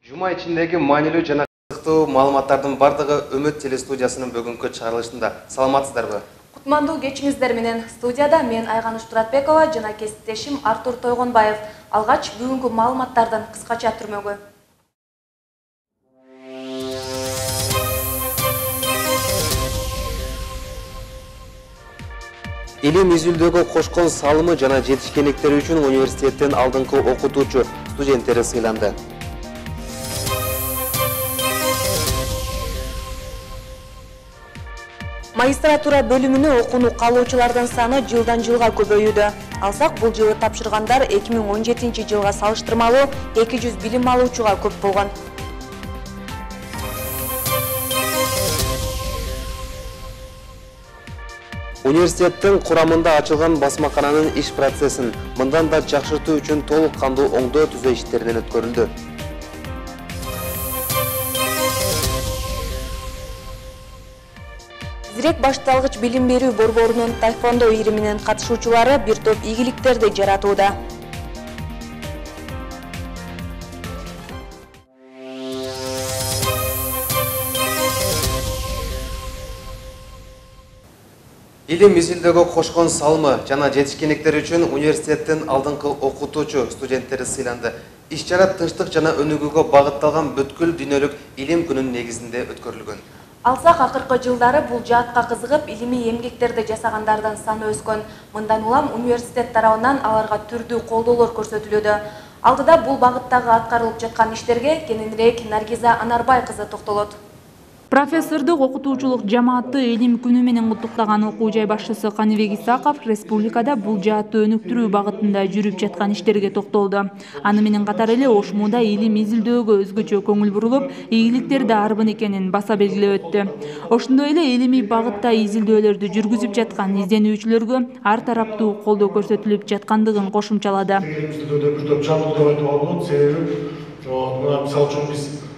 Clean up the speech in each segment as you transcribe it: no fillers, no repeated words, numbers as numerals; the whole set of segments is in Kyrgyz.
Жума ичиндеги маанилүү жана кызыктуу маалыматтардын бардыгы Үмүт телестудиясынын бүгүнкү чыгарылышында. Саламатсыздарбы? Кутмандуу кечиңиздер менен студияда мен Айганыш Туратбекова жана кесиптешим Артур Тойгонбаев. Алгач бүгүнкү маалыматтардын кыскача түрмөгү. Илим изилдөөгө кошкон салымы жана жетишкендиктери үчүн университеттин алдыңкы окутуучу студенттери сыйланды. Магистратура бөлүмүнө окууну каалоочулардын саны жылдан жылга көбөйүүдө. Алсак, бул жылы тапшыргандар 2017 жылга салыштырмалуу 200 билим алуучуга көп болгон. Университеттин курамында ачылган басмакананын иш процессин мындан да жакшыртуу үчүн толук кандуу оңдоо түзөө иштеринен өткөрүлдү. Зирек башталгыч билим берүү борборунун тайквондо ийриминин катышуучулары бир топ ийгиликтерди жаратууда. Илим изилдөөгө кошкон салымы жана жетишкендиктери үчүн университеттин алдыңкы окутуучу студенттери сыйланды. Иш-чара тынчтык жана өнүгүүгө багытталган бүткүл дүйнөлүк илим күнүнүн негизинде өткөрүлгөн. Алсак, акыркы жылдары бул жаатка кызыгып, илимий эмгектерди жасагандардын саны өскөн. Мындан улам университет тарабынан аларга түрдүү колдоолор көрсөтүлүүдө. Алдыда бул багыттагы аткарылып жаткан иштерге кененирээк Наргиза Анарбай кызы токтолот. Профессордук окутуучулук жамааты илим күнү менен куттуктаган окуу жай башчысы Каныбек Исаков республикада бул жаатты өнүктүрүү багытында жүрүп жаткан иштерге токтолду. Аны менен катар эле ошмуда илим изилдөөгө өзгөчө көңүл бурулуп, ийгиликтерди арбын экенин баса белгилеп өттү. Ошондой эле илимий багытта изилдөөлөрдү жүргүзүп жаткан изденүүчүлөргө ар тараптуу колдоо көрсөтүлүп жаткандыгын кошумчалады.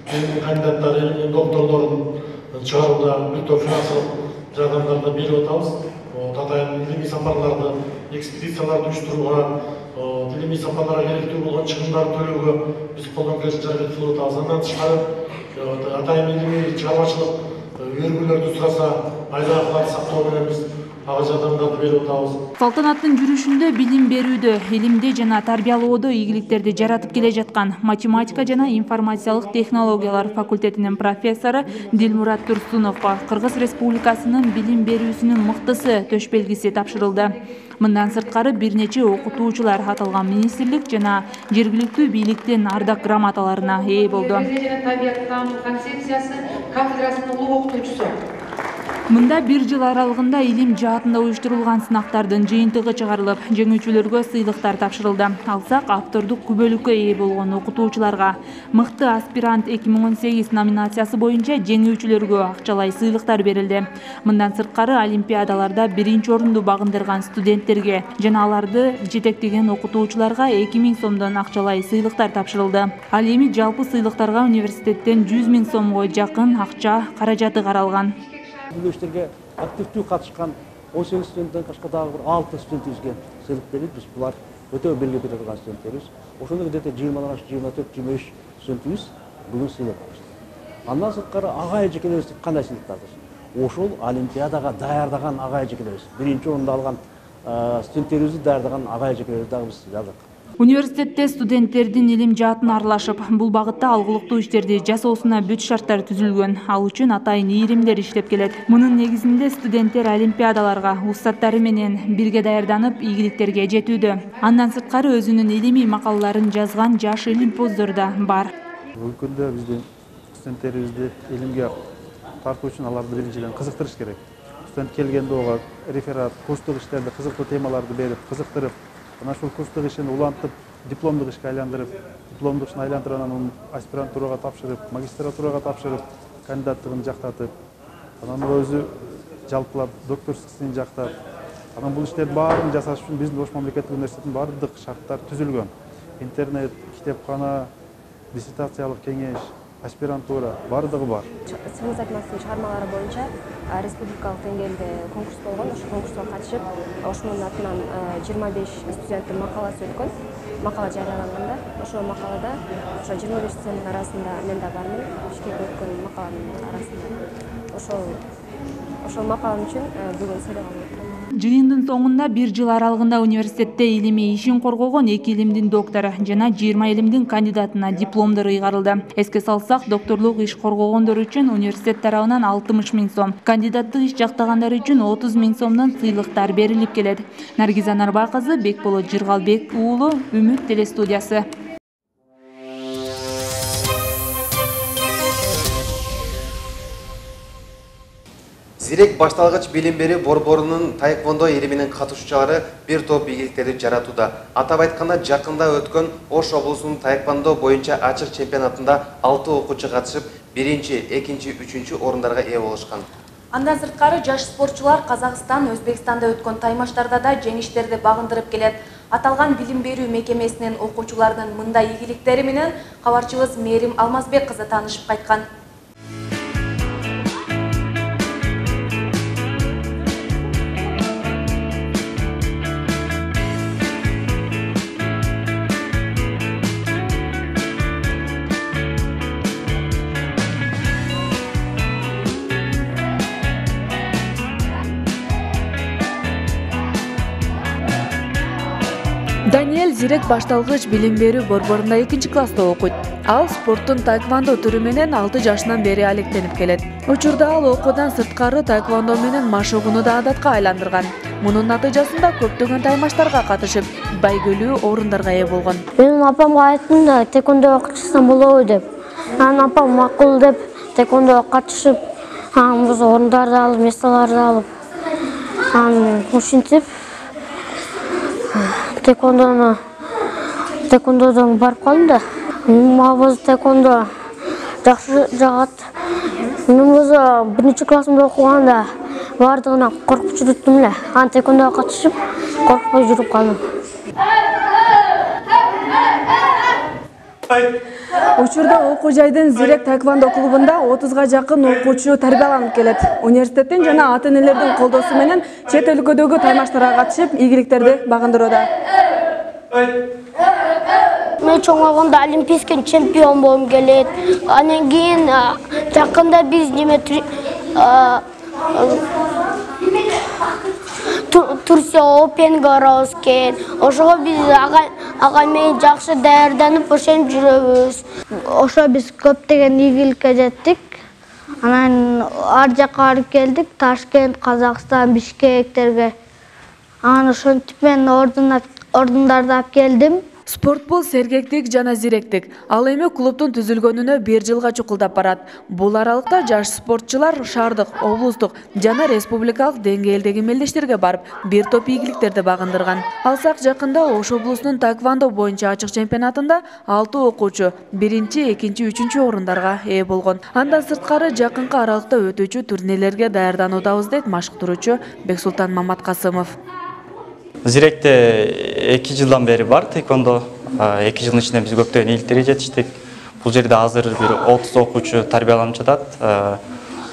Кандидаттар, докторлорун чыгарууда бир топ финансылык жардамдарды берип атабыз. Татайын илимий сапарларды, экспедицияларды уюштурууга, илимий сапарларга керектүү болгон чыгымдарды төлөөгө биз колдон келишинче аракет кылып атабыз. Андан тышкары атайын илимий чыгармачылык өргүлөрдү сураса, айлык сактоо менен биз ага жардамдарды берип атабыз. Салтанаттын жүрүшүндө билим берүүдө, илимде жана тарбиялоодо ийгиликтерди жаратып келе жаткан математика жана информациялык технологиялар факультетинин профессору Дилмурат Турсуновго Кыргыз Республикасынын билим берүүсүнүн мыктысы төш белгиси тапшырылды. Мындан сырткары бир нече окутуучулар аталган министрлик жана жергиликтүү бийликтин ардак грамоталарына ээ болду. Концепциясы кафедрасынын улуу окутуучусу. Мында бир жыл аралыгында илим жаатында уюштурулган сынактардын жыйынтыгы чыгарылып, жеңүүчүлөргө сыйлыктар тапшырылды. Алсак, автордук күбөлүккө ээ болгон окутуучуларга мыкты аспирант 2018 номинациясы боюнча жеңүүчүлөргө акчалай сыйлыктар берилди. Мындан сырткары олимпиадаларда биринчи орунду багындырган студенттерге жана аларды жетектеген окутуучуларга 2000 сомдон акчалай сыйлыктар тапшырылды. Ал эми жалпы сыйлыктарга университеттен 100 000 сомго жакын акча каражаты каралган. Бұл иштерге активдүү катышкан 18 студенттен башка дагы бир 6 студентибизге сыйлык берилип, биз булар өтө белгилеп бере турган студенттерибиз. Ошондо где-то 20-дан ашык 24-25 студентибиз бүгүн сыйлык алышты. Андан сырткары ага эжекелерибиз кандай сыйлыктарды? Ошол олимпиадага даярдаган ага эжекелерибиз, биринчи орунду алган студенттерибизди даярдаган ага эжекелерибизди дагы биз сыйладык. Университетте студенттердин илим жаатын аралашып, бул багытта алгылыктуу иштерди жасоосуна бүт шарттар түзүлгөн. Ал үчүн атайын ийримдер иштеп келет. Мунун негизинде студенттер олимпиадаларга устаттары менен бирге даярданып, ийгиликтерге жетүүдө. Андан сырткары өзүнүн илимий макалаларын жазган жаш илимпоздор да бар. Бүгүнкү күндө биздин студенттерибизди илимге тартуу үчүн аларды биринчиден кызыктырыш керек. Студент келгенде ого реферат, курстук иштерди, кызыктуу темаларды берип, кызыктырып, ana ошол курстук ишин улантып, дипломдук ишке айландырып, дипломдук ишин айландырып, анан аспирантурага тапшырып, магистратурага тапшырып, кандидаттыгын жактатып, анан өзү жалпылап докторскую ишин жактап, анан бул иштердин баарын жасаш үчүн биздин Ош мамлекеттик университетинин бардык шарттар түзүлгөн. Интернет, китепкана, диссертациялык кеңеш, аспирантура бардыгы бар. Сыңыз айтмасының чыгармалары боюнча республикалык деңгээлде конкурс болгон, ошол конкурска катышып, ошонун атынан 25 студенттин макаласы өткөн. Макала жарыяланганда, ошол макалада ошо 25 студенттин арасында мен да бармын, Бишкекте өткөн макаланын арасында. Ошол макалам үчүн бүгүн сыйлыгын алып. Жыйындын соңунда 1 жыл аралыгында университетте илимий ишин коргогон 2 илимдин доктору жана 20 илимдин кандидатына дипломдор ыйгарылды. Эске салсак, докторлук иш коргогондор үчүн университет тарабынан 60 000 сом, кандидаттык иш жактагандар үчүн 30 000 сомдон сыйлыктар берилип келет. Наргиза Нарбай кызы, Бекболот Жыргалбек уулу, Үмүт телестудиясы. Зирек башталгыч билим берүү борборунун таэквондо илиминин катышуучулары бир топ ийгиликтерди жаратууда. Атап айтканда, жакында өткөн Ош облусунун таэквондо боюнча ачык чемпионатында 6 окуучу катышып, 1-чи, 2-чи, 3-чү орундарга ээ болушкан. Андан сырткары жаш спортчулар Казакстан, Өзбекстанда өткөн таймаштарда да жеңиштерди багындырып келет. Аталган билим берүү мекемесинин окуучуларынын мындай ийгиликтери менен кабарчыбыз Мээрим Алмазбек кызы таанышып кайткан. Даниэль зирек башталгыч билим берүү борборунда 2-класста окуйт. Ал спорттун таэквондо түрү менен 6 жашынан бери алектенип келет. Учурда ал окуудан сырткары таэквондо менен машыгууну да адатка айландырган. Мунун натыйжасында көптөгөн таймаштарга катышып, байгөлүү орундарга ээ болгон. Менин апамга айттым да, таэквондо катышсам болобу деп. Анан апам макул деп таэквондо катышып, анан орундарды алып, месталарды алып, анан ушинтип таэквондодон барып калдым да. Мага таэквондо жакшы жагат. Мен өзү 1-классымда окуганда бардыгына коркуп жүрүптүм эле. Анан таэквондого катышып, коркпой жүрүп калдым. Учурда окуу жайдын Зирек таэквондо клубунда 30га жакын окуучу тарбияланып келет. Университеттин жана ата-энелердин колдоосу менен чет өлкөдөгү таймаштарга катышып, ийгиликтерди багындырууда. Мен чоңойгондо олимпийский чемпион болом келет. Анан кийин жакында биз Турция Опенге барабыз экен. Ошого биз ага менен жакшы даярданып ошентип жүрөбүз. Ошо биз көптөгөн ийгиликке жеттик. Анан ар жакка барып келдик, Ташкент, Казакстан, Бишкектерге. Анан ошентип мен ордундарды алып келдим. Спорт бул сергектик жана зиректик. Ал эми клубдун түзүлгөнүнө 1 жылга чукулдап барат. Бул аралыкта жаш спортчулар шаардык, облустук жана республикалык деңгээлдеги мелдештерге барып, бир топ ийгиликтерди багындырган. Алсак жакында Ош облусунун таэквондо боюнча ачык чемпионатында 6 окуучу 1-чи, 2-чи, 3-чү орундарга ээ болгон. Андан сырткары жакынкы аралыкта өтүүчү турнирлерге даярдануудабыз дейт машыктыруучу Бексултан Маматкасымов. Зиректе 2 жылдан бери бар таэквондо. 2 жылдын ичинде биз көптөгөн ийгиликтерге жетиштик. Бул жерде азыр бир 30 окуучу тарбияланып жатат.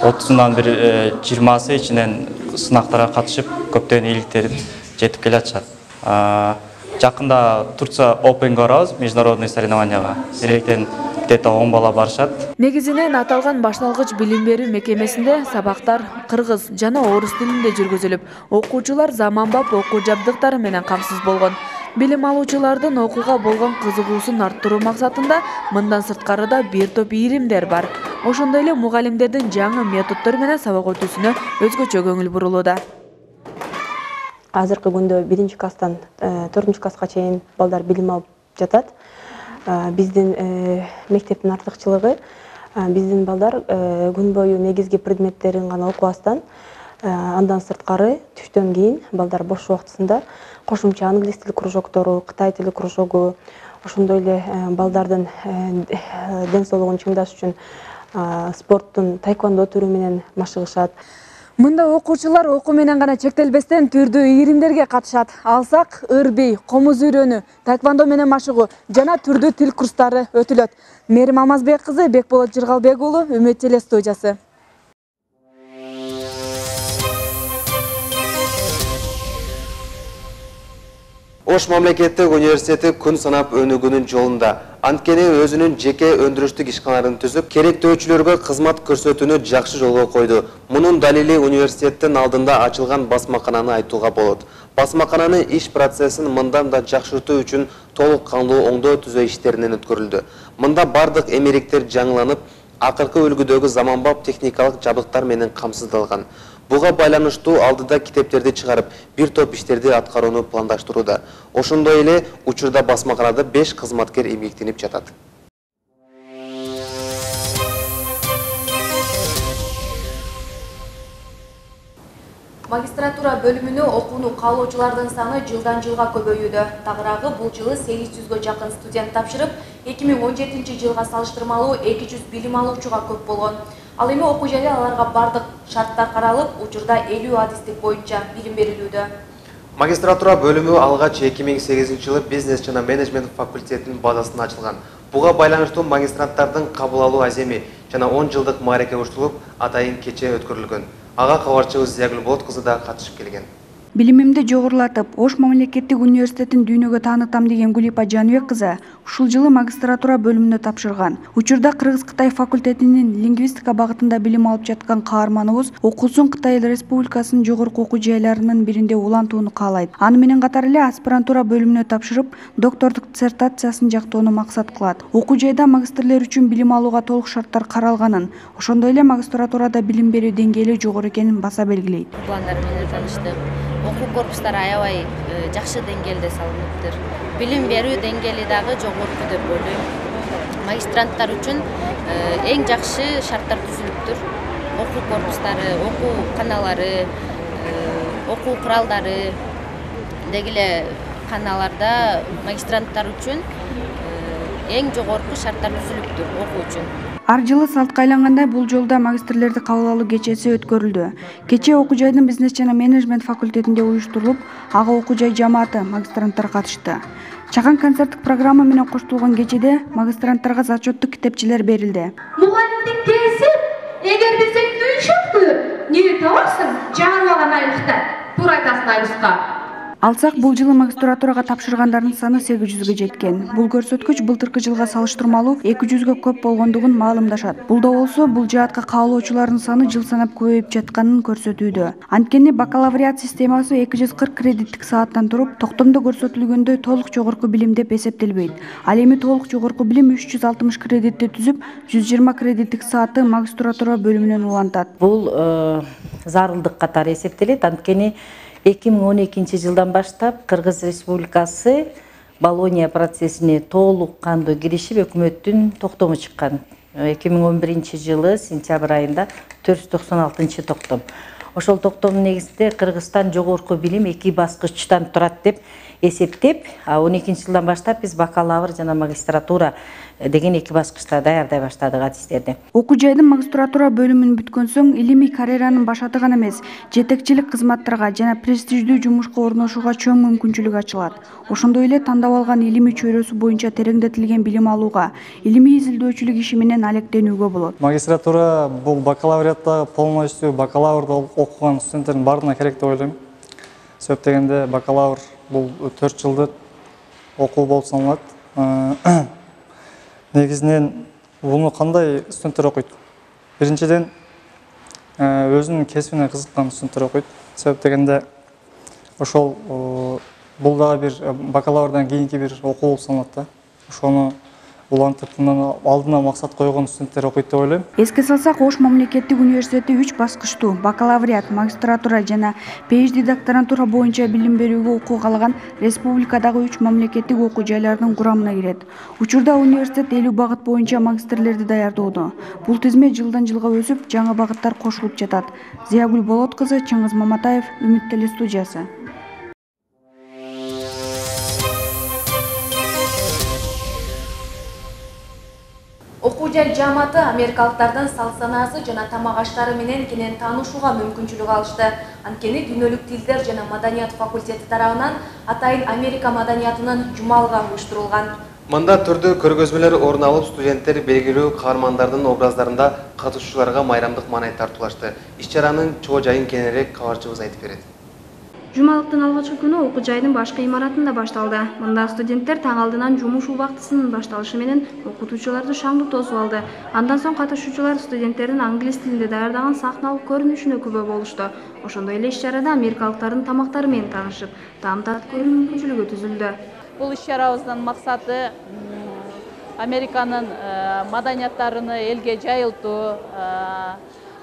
30-унан бир 20сы ичинен сынактарга катышып, көптөгөн ийгиликтерди жетип келатышат. Жакында Турция Опенге барабыз, международный соревнованияга. Зиректен где-то 10 бала барышат. Негизинен аталган башталгыч билим берүү мекемесинде сабактар кыргыз жана орус тилинде жүргүзүлүп, окуучулар заманбап окуу жабдыктары менен камсыз болгон. Билим алуучулардын окууга болгон кызыгуусун арттыруу максатында мындан сырткары да бир топ ийримдер бар. Ошондой эле мугалимдердин жаңы методдор менен сабак өтүүсүнө өзгөчө көңүл бурулууда. Азыркы күндө 1-класстан 4-класска чейин балдар билим алып жатат. Биздин мектептин артыкчылыгы биздин балдар күн бою негизги предметтерин гана окубастан, андан сырткары түштөн кийин балдар бош убактысында кошумча англис тили кружоктору, кытай тили кружогу, ошондой эле балдардын ден соолугун чыңдаш үчүн спорттун таэквондо түрү менен машыгышат. Мында окуучулар окуу менен гана чектелбестен түрдүү ийримдерге катышат. Алсак ыр-бий, комуз үйрөнүү, таэквондо менен машыгуу жана түрдүү тил курстары өтүлөт. Мерим Амазбек кызы, Бекболот Жыргалбек уулу, Үмүт Теле студиясы. Ош мамлекеттик университети күн санап өнүгүүнүн жолунда. Анткени өзүнүн жеке өндүрүштүк ишканаларын түзүп, керектөөчүлөргө кызмат көрсөтүүнү жакшы жолго койду. Мунун далили университеттин алдында ачылган басмакананы айтууга болот. Басмакананы иш процессин мындан да жакшыртуу үчүн толук кандуу оңдоо түзөө иштеринен өткөрүлдү. Мында бардык эмеректер жаңыланып, акыркы үлгүдөгү заманбап техникалык жабдыктар менен камсыздалган. Буга байланыштуу алдыда китептерди чыгарып, бир топ иштерди аткарууну пландаштырууда. Ошондой эле учурда басмаканада 5 кызматкер эмгектенип жатат. Магистратура бөлүмүнө окууну каалоочулардын саны жылдан жылга көбөйүүдө. Тагыраагы бул жылы 800гө жакын студент тапшырып, 2017 жылга салыштырмалуу 200 билим алуучуга көп болгон. Ал эми окуу жайда аларга бардык шарттар каралып, учурда 50 адистик боюнча билим берилүүдө. Магистратура бөлүмү алгач 2008 жылы бизнес жана менеджмент факультетинин базасында ачылган. Буга байланыштуу магистранттардын кабыл алуу аземи жана 10 жылдык маареке уюштурулуп, атайын кече өткөрүлгөн. Ага кабарчыбыз Зиягүл Болот кызы да катышып келген. Билимимди жогорулатып, Ош мамлекеттик университетин дүйнөгө таанытам деген Гулипа Жаныбек кызы ушул жылы магистратура бөлүмүнө тапшырган. Учурда Кыргыз-Кытай факультетинин лингвистика багытында билим алып жаткан каарманыбыз окуусун Кытай Республикасынын жогорку окуу жайларынын биринде улантууну каалайт. Аны менен катар эле аспирантура бөлүмүнө тапшырып, доктордук диссертациясын жактоону максат кылат. Окуу жайда магистрлер үчүн билим алууга толук шарттар каралганын, ошондой эле магистратурада билим берүү деңгээли жогору экенин баса белгилейт. Пландар менен таныштык. Окуу корпустары аябай жакшы деңгээлде салыныптыр. Билим берүү деңгээли дагы жогорку деп ойлойм. Магистранттар үчүн эң жакшы шарттар түзүлүптүр. Окуу корпустары, окуу каналары, окуу куралдары, дегеле каналарда магистранттар үчүн эң жогорку шарттар түзүлүптүр окуу үчүн. Ар жылы салтка айлангандай бул жолда магистрлерди кабыл алуу кечеси өткөрүлдү. Кече окуу жайдын бизнес жана менеджмент факультетинде уюштурулуп, ага окуу жай жамааты магистранттар катышты. Чаган концерттик программа менен коштолгон кечеде магистранттарга зачеттик китепчелер берилди. Мугалимдик тесир, эгер десең түйшөктү, эмне табасың? Жаңырып алган айлыкта. Туура айтасың айлыкка. Алсак бул жылы магистратурага тапшыргандардын саны 800гө жеткен. Бул көрсөткүч былтыркы жылга салыштырмалуу 200гө көп болгондугун маалымдашат. Бул да болсо бул жаатка каалоочулардын саны жыл санап көбөйүп жатканын көрсөтүүдө. Анткени бакалавриат системасы 240 кредиттик сааттан туруп, токтомдо көрсөтүлгөндөй толук жогорку билим деп эсептелбейт. Ал эми толук жогорку билим 360 кредитти түзүп, 120 кредиттик саатты магистратура бөлүмүнөн улантат. Бул зарылдык катары эсептелет. Анткени 2012 жылдан баштап Кыргыз Республикасы Болония процессине толук кандуу киришип өкмөттүн токтому чыккан. 2011 жылы сентябрь айында 496 токтом. Ошол токтомдун негизинде Кыргызстан жогорку билим 2 баскычтан турат деп эсептеп, 12 жылдан баштап биз бакалавр жана магистратура деген 2 баскычта даярдай баштадык адистерди. Окуу жайдын магистратура бөлүмүн бүткөн соң илимий карьеранын башаты гана эмес, жетекчилик кызматтарга жана престиждүү жумушка орношууга чоң мүмкүнчүлүк ачылат. Ошондой эле тандап алган илимий чөйрөсү боюнча тереңдетилген билим алууга, илимий изилдөөчүлүк иши менен алектенүүгө болот. Магистратура бул бакалавриатта полностью бакалаврда окуган студенттердин баарына керек деп ойлойм. Себеп дегенде бакалавр бул 4 жылдык окуу болуп саналат. Негизинен буну кандай студенттер окуйт? Биринчиден өзүнүн кесибине кызыккан студенттер окуйт. Себеп дегенде ошол бул дагы бир бакалаврдан кийинки бир окуу болуп саналат да. Ошону улантып алдына максат койгон студенттер окуйт деп ойлойм. Эске салсак, Ош мамлекеттик университети 3 баскычтуу бакалавриат, магистратура жана PhD докторантура боюнча билим берүүгө укук алган республикадагы 3 мамлекеттик окуу жайлардын курамына кирет. Учурда университет 50 багыт боюнча магистрлерди даярдоодо. Бул тизме жылдан жылга өсүп, жаңы багыттар кошулуп жатат. Зиягүл Болот кызы, Чыңгыз Маматаев, Үмүт Теле студиясы. Окуу жай жааматы америкалыктардын салт санаасы жана тамак аштары менен кенен таанышууга мүмкүнчүлүк алышты. Анткени дүйнөлүк тилдер жана маданият факультети тарабынан атайын Америка маданиятынын жумалга уюштурулган. Мында түрдүү көргөзмөлөр орун алып, студенттер белгилүү каармандардын образдарында катышуучуларга майрамдык маанай тартуулашты. Иш-чаранын чоо жайын кененирээк кабарчыбыз айтып берет. Жумалыктын алгачкы күнү окуу жайдын башкы имаратында башталды. Мында студенттер таң алдынан жумуш убактысынын башталышы менен окутуучуларды шаңдуу тосуп алды. Андан соң катышуучулар студенттердин англис тилинде даярдаган сахналык көрүнүшүнө күбө болушту. Ошондой эле иш-чарада америкалыктардын тамактары менен таанышып, таам татып көрүү мүмкүнчүлүгү түзүлдү. Бул иш-чарабыздын максаты Американын маданияттарын элге жайылтуу,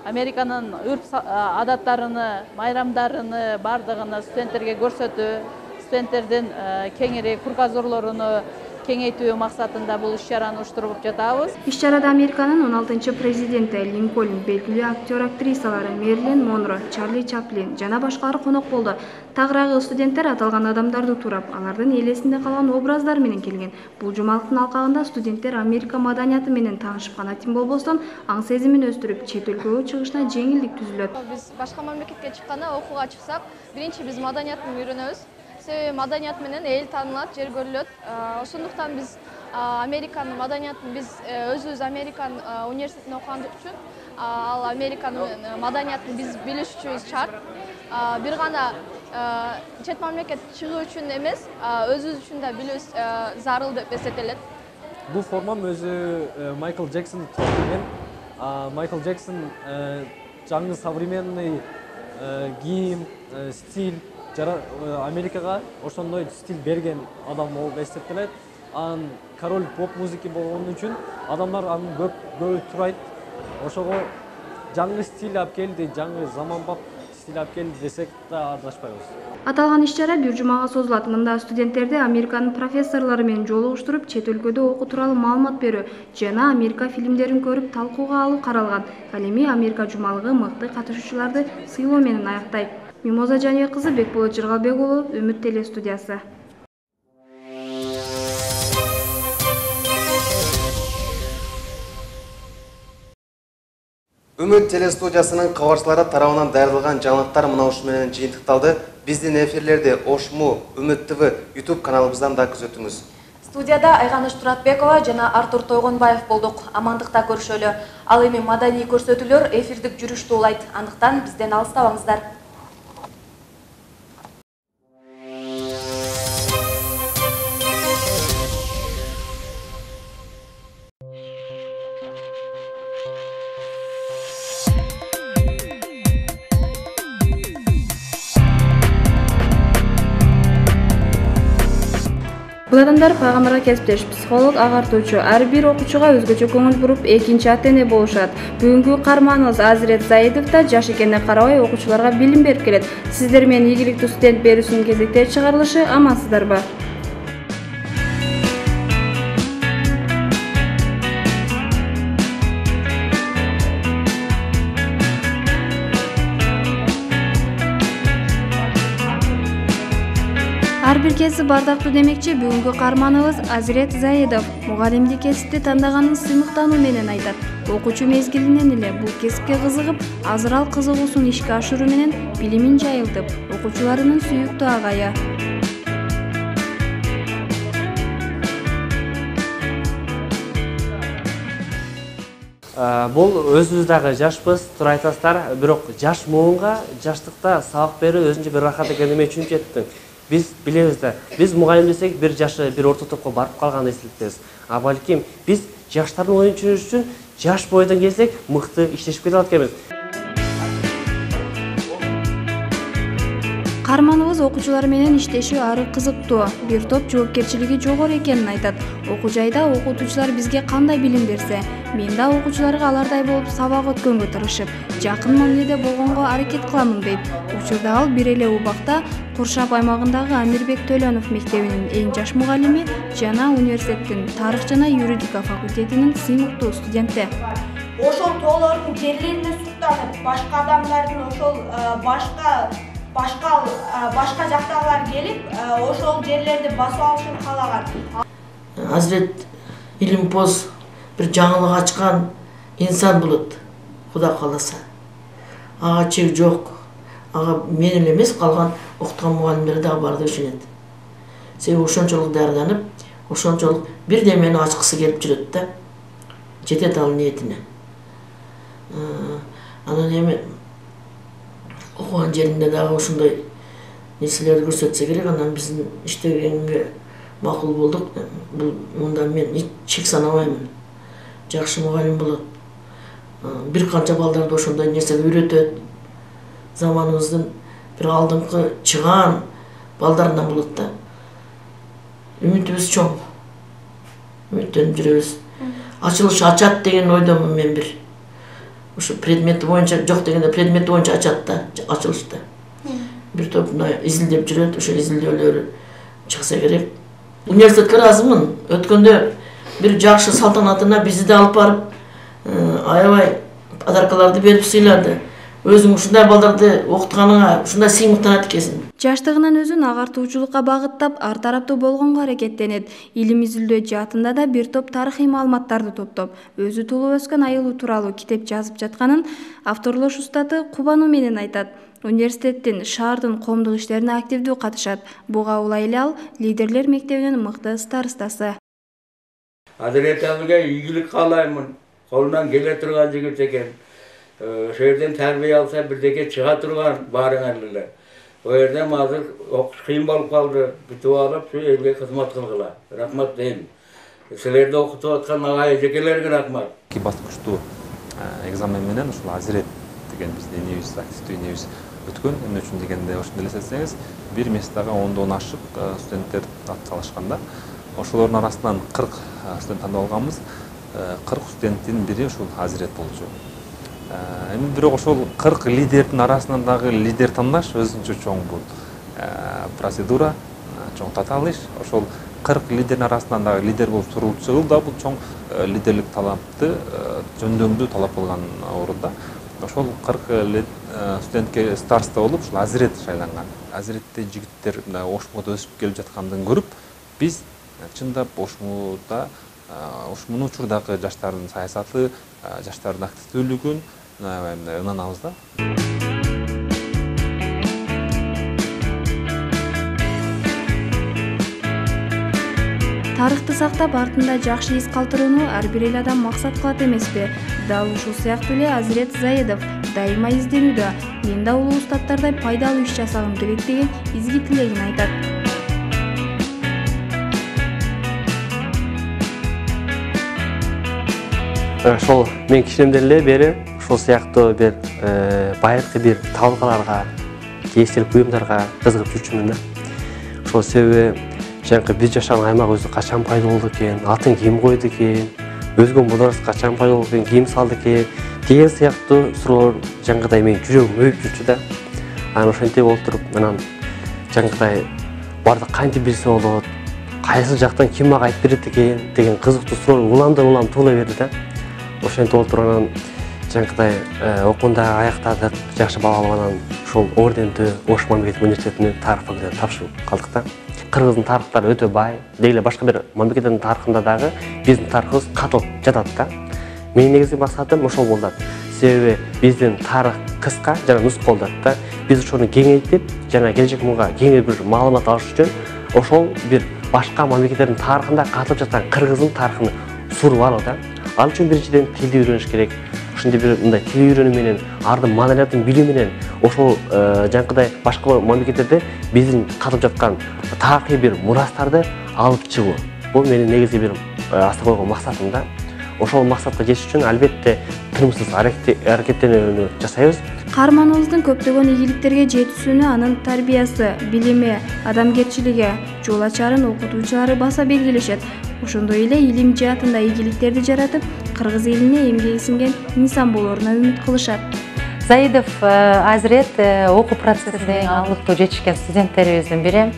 Американын үрп адаттарын, майрамдарын бардыгын студенттерге көрсөтүү, студенттердин кеңири кругозорлоруну кеңейтүү максатында бул иш-чараны уюштуруп жатабыз. Иш-чарада Американын 16-чы президенти Линкольн, белгилүү актер-актрисалары Мерлин Монро, Чарли Чаплин жана башкалар конок болду. Тагыраагы студенттер аталган адамдарды турап, алардын элесинде калган образдары менен келген. Бул жумалыктын алкагында студенттер Америка маданияты менен таанышып гана тим болбостон, аң сезимин өстүрүп, чет өлкөгө чыгышына жеңилдик түзүлөт. Биз башка мамлекетке чыкканда, окууга чыксак, биринчи биз маданиятты үйрөнөбүз. Себеби маданият менен эл таанылат, жер көрүлөт. Ошондуктан биз Американын маданиятын биз өзүбүз Американ университетинде окуган үчүн ал Американын маданиятын биз билишибиз шарт. Бир гана чет мамлекет чыгуу үчүн эмес, өзүбүз үчүн да билүүбүз зарыл деп эсептелет. Бул формам өзү Майкл Джексон келген. Майкл Джексон жаңы современный кийим, стиль Америкага ошондой стиль берген адам болуп эсептелет. Анын король поп музыки болгон үчүн адамдар аны көп турайт. Ошого жаңы стиль алып келди, жаңы заманбап стиль алып келди десек да ардашпайбыз. Аталган иш-чара бир жумага созулат. Мында студенттерди Американын профессорлору менен жолугуштуруп, чет өлкөдө окуу тууралуу маалымат берүү жана Америка фильмдерин көрүп талкууга алуу каралган. Ал эми Америка жумалыгы мыкты катышуучуларды сыйлоо менен аяктайт. Мимоза Жаныбек кызы, Бекболот Жыргалбек уулу, Үмүт телестудиясы. Үмүт телестудиясынын кабарчылары тарабынан даярдалган жаңылыктар мына ушу менен жыйынтыкталды. Биздин эфирлерди Ошму, Үмүт ТВ YouTube каналыбыздан да күзөтүңүз. Студияда Айганыш Туратбекова жана Артур Тойгонбаев болдук. Амандыкта көрүшөлү. Ал эми маданий көрсөтүүлөр эфирдик жүрүштү улайт. Андыктан бизден алыстабаңыздар. Бул адамдар пайгамбарга кесиптеш, психолог, агартуучу, ар бир окуучуга өзгөчө көңүл буруп, экинчи ата-эне болушат. Бүгүнкү каарманыбыз Азирет Заидов да жаш экенине карабай окуучуларга билим берип келет. Сиздер менен ийгиликтүү студент берүүсүнүн кезектеги чыгарылышы, амансыздарбы? Ар бир кесип бардактуу демекчи, бүгүнкү каарманыбыз Азирет Заидов мугалимдик кесипти тандаганын сыймыктануу менен айтат. Окуучу мезгилинен эле бул кесипке кызыгып, азыр кызыгуусун ишке ашыруу менен билимин жайылтып, окуучуларынын сүйүктүү агайы. Бул өзүбүз дагы жашпыз, туура айтасыздар, бирок жаш муунга жаштыкта сабак берүү өзүнчө бир рахат экени мен түшүнүп Биз билебиз да, биз мугалим десек бир жашы бир орто топко барып калган эсилтебиз. А балким биз жаштардын оюн түшүнүш үчүн жаш бойдон келсек мыкты иштешип кете алат экенбиз. Каарманыбыз окуучулар менен иштешүү ары кызыктуу, бир топ жоопкерчилиги жогору экенин айтат. Окуу жайда окутуучулар бизге кандай билим берсе, мен да окуучуларга алардай болуп сабак өткөнгө тырышып, жакын мамиледе болгонго аракет кыламын дейт. Учурда ал бир эле убакта Куршап аймагындагы Амирбек Төлөнов мектебинин эң жаш мугалими жана университеттин тарых жана юридика факультетинин сыймыктуу студенти. Ошол тоолордун жерлерине суктанып, башка адамдардын ошол башка жактагылар келип, ошол жерлерди басып алышын каалаган. Азирет Илимпоз бир жаңылык ачкан инсан болот, Куда кааласа. Ага чек жок. Ага мен эле эмес, калган окуткан мугалимдер дагы бар деп ишенет. Себеби ошончолук даярданып, ошончолук бирдемени ачкысы келип жүрөт да. Жетет ал ниетине. Анан эми окуган жеринде дагы ошондой нерселерди көрсөтсө керек, анан биздин иштегенге макул болдук. Бул мында мен чек санабаймын. Жакшы мугалим болот. Бир канча балдарды ошондой нерсеге үйрөтөт. Заманыбыздын бир алдыңкы чыгаан балдарынан болот да. Үмүтүбүз чоң. Үмүттөнүп жүрөбүз. Ачылыш ачат деген ойдомун мен бир. Ошо предмети боюнча жок дегенде предмети боюнча ачат да, ачылышта. Бир топ изилдеп жүрөт, ошо изилдөөлөрү чыкса керек. Университетке ыраазымын. Өткөндө бир жакшы салтанатына бизди да алып барып, аябай подаркаларды берип сыйлады. Өзүң ушундай балдарды окутканыңа ушундай сыймыктанат экенсиң. Жаштыгынан өзүн агартуучулукка багыттап, ар тараптуу болгонго аракеттенет. Илим изилдөө жаатында да бир топ тарыхый маалыматтарды топтоп, өзү туулуп өскөн айылы тууралуу китеп жазып жатканын авторлош устаты кубануу менен айтат. Университеттин, шаардын коомдук иштерине активдүү катышат. Буга улайлы ал лидерлер мектебинин мыкты старостасы. Азырет абыга ийгилик каалаймын. Колунан келе турган жигит экен. Ошол жерден тарбия алса бирдеке чыга турган баарыңар эле. О жерден азыр окуш кыйын болуп калды. Бүтүп алып, şu элге кызмат кылгыла. Рахмат дейм. Силерди окутуп аткан агай эжекелерге рахмат. Эки баскычтуу экзамен менен ушул Азирет деген биздин инебиз, активдүү инебиз өткөн. Эмне үчүн дегенде ошондо элестетсеңиз, бир местагы 10дон ашык студенттер ат салышканда, ошолордун арасынан 40 студент тандап алганбыз. 40 студенттин бири ушул Азирет болчу. Эми бирок ошол 40 лидердин арасынан дагы лидер тандаш өзүнчө чоң бул процедура, чоң татаал иш. Ошол 40 лидердин арасынан дагы лидер болуп туруу да бул чоң лидерлик талапты жөндөмдүү талап кылган орунда. Ошол 40 студентке староста болуп ушул Азирет шайланган. Азиретте жигиттер Ошмуда өсүп келип жаткандын көрүп, биз чындап Ошмунун учурдагы жаштардын саясаты, жаштардын активдүүлүгүн ынанабыз да. Тарыхты сактап, артында жакшы из калтырууну ар бир эл адам максат кылат эмеспи? Дал ушул сыяктуу эле Азирет Заедов дайыма изденүүдө. Мен да улуу устаттардай пайдалуу иш жасагым келет деген изги тилегин айтат. Ошол мен кичинемден эле бери ушул сыяктуу бир байыркы бир талкаларга, кеңешчилик буюмдарга кызыгып жүрчүмүн да. Ошол себеби жанакы биз жашаган аймак өзү качан пайда болду экен, атын ким койду экен, өзгөн балдарыбыз качан пайда болду экен, ким салды экен деген сыяктуу суроолор жанагыдай менин жүрөгүм өйүп жүрчү да. Анан ошентип отуруп, анан жанагыдай барды кантип билсе болот, кайсы жактан ким мага айтып берет экен деген кызыктуу суроолор уламдан туула берди да. Ошентип отуруп анан жанагыдай окуунду аяктадык, жакшы баа алып анан ушул орденди Ош мамлекеттик университетинин тарых факультетине тапшырып калдык да. Кыргыздын тарыхтары өтө бай. Деги эле башка бир мамлекеттердин тарыхында дагы биздин тарыхыбыз катылып жатат да. Менин негизги максатым ошол болот. Себеби биздин тарых кыска жана нусколдот да. Биз ошону кеңейтип, жана келечек муга кеңири бир маалымат алыш үчүн ошол бир башка мамлекеттердин тарыхында катылып жаткан кыргыздын тарыхын суруп алуу да. Ал үчүн биринчиден тилди үйрөнүш керек. Ошондой бир мындай тил үйрөнүү менен, ардын маданиятын билүү менен ошол жанакыдай башка мамлекеттерде биздин катылып жаткан тарыхый бир мурастарды алып чыгуу. Бул менин негизги бир аста койгон максатым да. Ошол максатка жетиш үчүн албетте тынымсыз аракеттенүүнү жасайбыз. Каарманыбыздын көптөгөн ийгиликтерге жетүүсүнө анын тарбиясы, билими, адамгерчилиги, жол ачарын окутуучулары баса белгилешет. Ошондой эле илим жаатында ийгиликтерди жаратып, кыргыз элине эмгеги сиңген инсан болоруна үмүт кылышат. Заидов Азирет окуу процессине алыптуу жетишкен студенттерибиздин бири.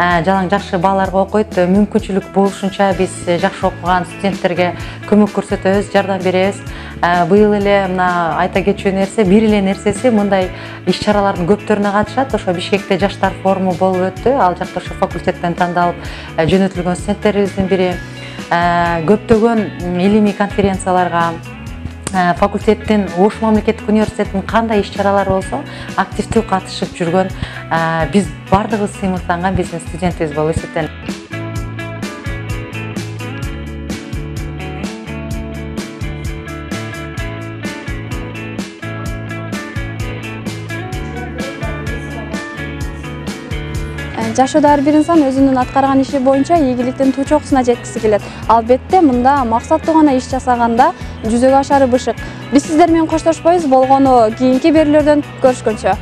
Жалаң жакшы бааларга окуйт, мүмкүнчүлүк болушунча биз жакшы окуган студенттерге көмөк көрсөтөбүз, жардам беребиз. Быйыл эле мына айта кетчү нерсе, бир эле нерсеси мындай иш-чаралардын көптөрүнө катышат. Ошо Бишкекте жаштар форуму болуп өттү. Ал жакта ошо факультеттен тандалып жөнөтүлгөн студенттерибиздин бири. көптөгөн илимий конференцияларга, факультеттин, Ош мамлекеттик университетинин кандай иш-чаралары болсо активдүү катышып жүргөн, биз бардыгыбыз сыймыктанган биздин студентибиз болуп эсептенет. Жашоодо ар бир инсан өзүнүн аткарган иши боюнча ийгиликтин туу чокусуна жеткиси келет. Албетте, мында максаттуу гана иш жасаганда жүзөгө ашары бышык. Биз сиздер менен коштошпойбуз, болгону кийинки берүүлөрдөн көрүшкөнчө.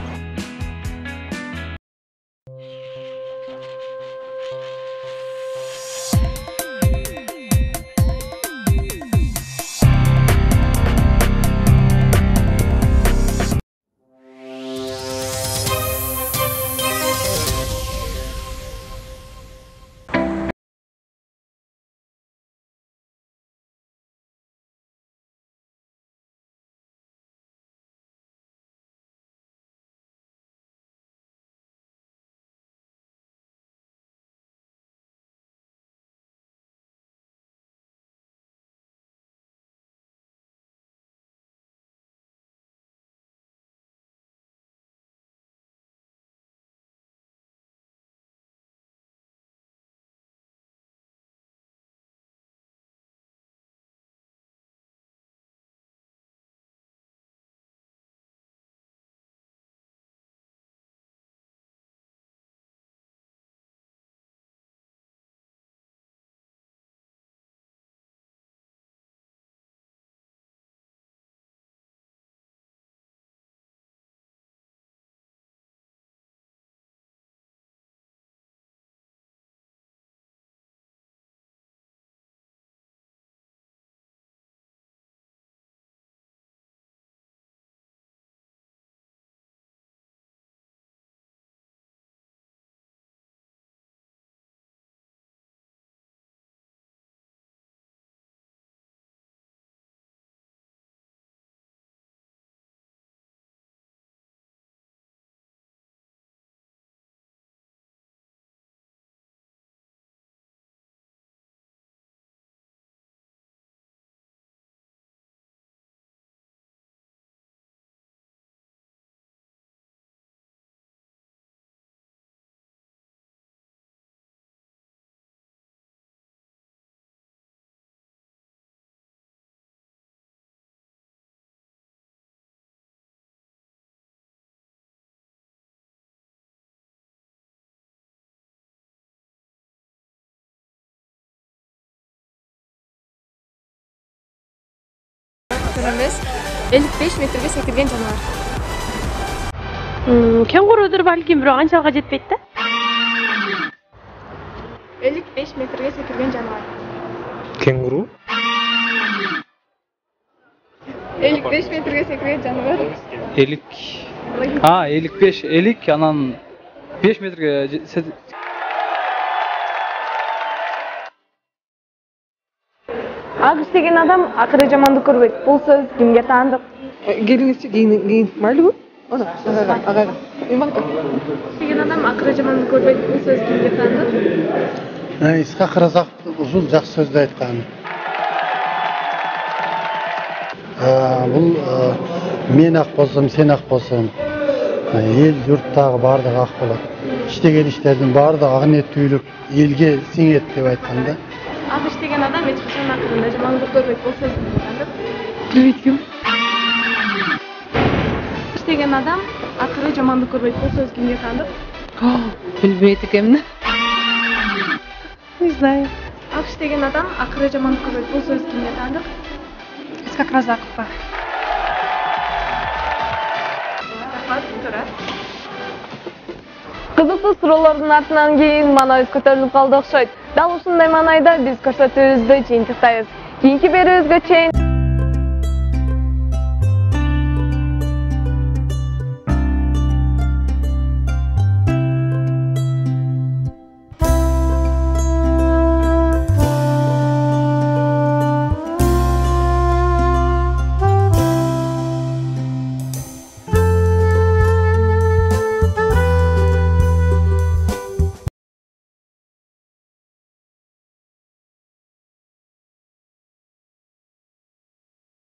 Көрөмүз 55 метрге секирген жаныбар. Кенгурудур балким, бирок анчалык жетпейт да. 55 метрге секирген жаныбар. Кенгуру? 55 метрге секирген жаныбар. 55, анан 5 метрге Ак иштеген адам акыры жамандык көрбөйт. Бул сөз кимге таандык? Келиңизчи, кийин майлыбы? Ана, ага. Иштеген адам акыры жамандык көрбөйт. Бул сөз кимге таандык? Исхак Разаков ушул жакшы сөздү айткан. Бул мен ак болсом, сен ак болсом, эл журттагы баардыгы ак болот. Иштеген иштердин баардыгы ак ниеттүүлүк элге сиңет деп айткан да. Ак иштеген адам эч качан акырында жамандык көрбөйт. Бул сөз кимге таандык? Билбейт ким? Иштеген адам акыры жамандык көрбөйт. Бул сөз кимге таандык? Билбейт экенмин. Не знаю. Ак иштеген адам акыры жамандык көрбөйт. Бул сөз кимге таандык? Исхак Разаковга. Кызыктуу суроолордун артынан кийин маанабыз көтөрүлүп калды окшойт. Дал ушундай маанайда биз көрсөтүүбүздү жыйынтыктайбыз. Кийинки берүүбүзгө чейин